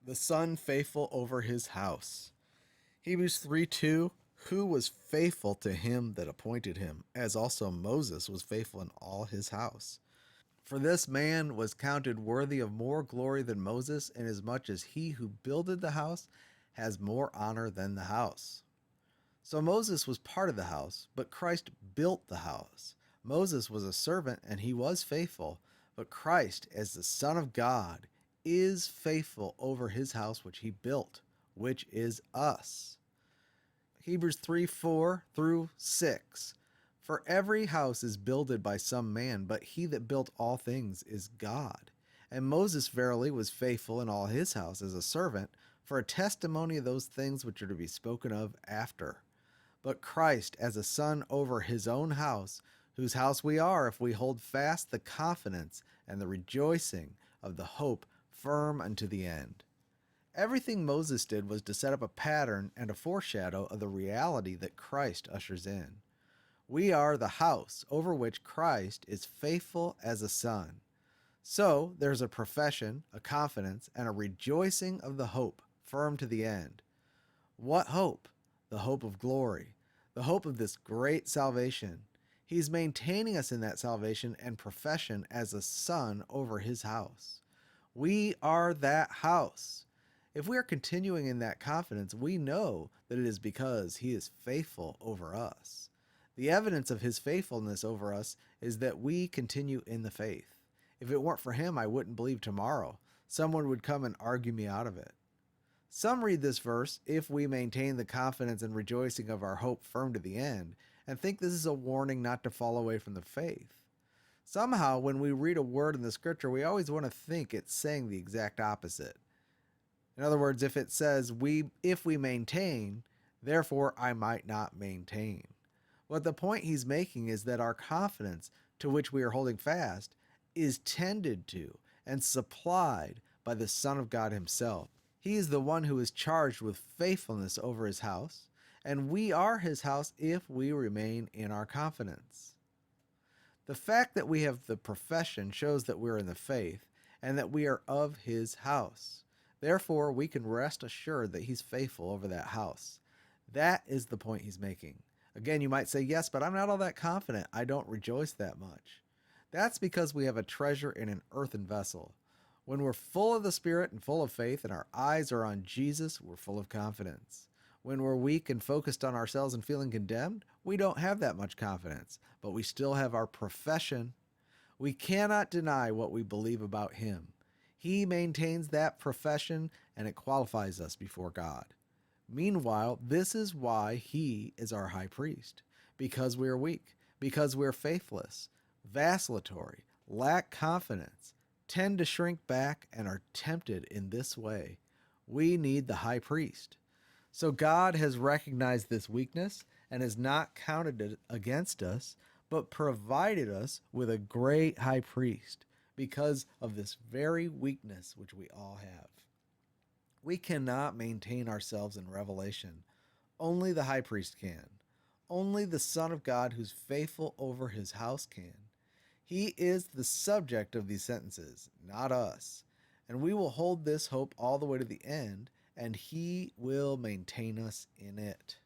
the son faithful over his house. Hebrews 3:2, who was faithful to him that appointed him, as also Moses was faithful in all his house. For this man was counted worthy of more glory than Moses, inasmuch as he who builded the house has more honor than the house. So Moses was part of the house, but Christ built the house. Moses was a servant, and he was faithful, but Christ, as the Son of God, is faithful over his house which he built, which is us. Hebrews 3:4 through 6. For every house is builded by some man, but he that built all things is God. And Moses verily was faithful in all his house as a servant, for a testimony of those things which are to be spoken of after. But Christ as a son over his own house, whose house we are if we hold fast the confidence and the rejoicing of the hope firm unto the end. Everything Moses did was to set up a pattern and a foreshadow of the reality that Christ ushers in. We are the house over which Christ is faithful as a son. So there's a profession, a confidence, and a rejoicing of the hope firm to the end. What hope? The hope of glory, the hope of this great salvation. He's maintaining us in that salvation and profession as a son over his house. We are that house. If we are continuing in that confidence, we know that it is because he is faithful over us. The evidence of his faithfulness over us is that we continue in the faith. If it weren't for him, I wouldn't believe tomorrow. Someone would come and argue me out of it. Some read this verse, if we maintain the confidence and rejoicing of our hope firm to the end, and think this is a warning not to fall away from the faith. Somehow, when we read a word in the scripture, we always want to think it's saying the exact opposite. In other words, if it says, if we maintain, therefore I might not maintain. What the point he's making is that our confidence, to which we are holding fast, is tended to and supplied by the Son of God himself. He is the one who is charged with faithfulness over his house, and we are his house if we remain in our confidence. The fact that we have the profession shows that we're in the faith and that we are of his house. Therefore, we can rest assured that he's faithful over that house. That is the point he's making. Again, you might say, yes, but I'm not all that confident. I don't rejoice that much. That's because we have a treasure in an earthen vessel. When we're full of the Spirit and full of faith and our eyes are on Jesus, we're full of confidence. When we're weak and focused on ourselves and feeling condemned, we don't have that much confidence, but we still have our profession. We cannot deny what we believe about him. He maintains that profession, and it qualifies us before God. Meanwhile, this is why he is our high priest, because we are weak, because we're faithless, vacillatory, lack confidence, tend to shrink back, and are tempted in this way. We need the high priest. So God has recognized this weakness and has not counted it against us, but provided us with a great high priest because of this very weakness which we all have. We cannot maintain ourselves in revelation. Only the high priest can. Only the Son of God who's faithful over his house can. He is the subject of these sentences, not us. And we will hold this hope all the way to the end, and he will maintain us in it.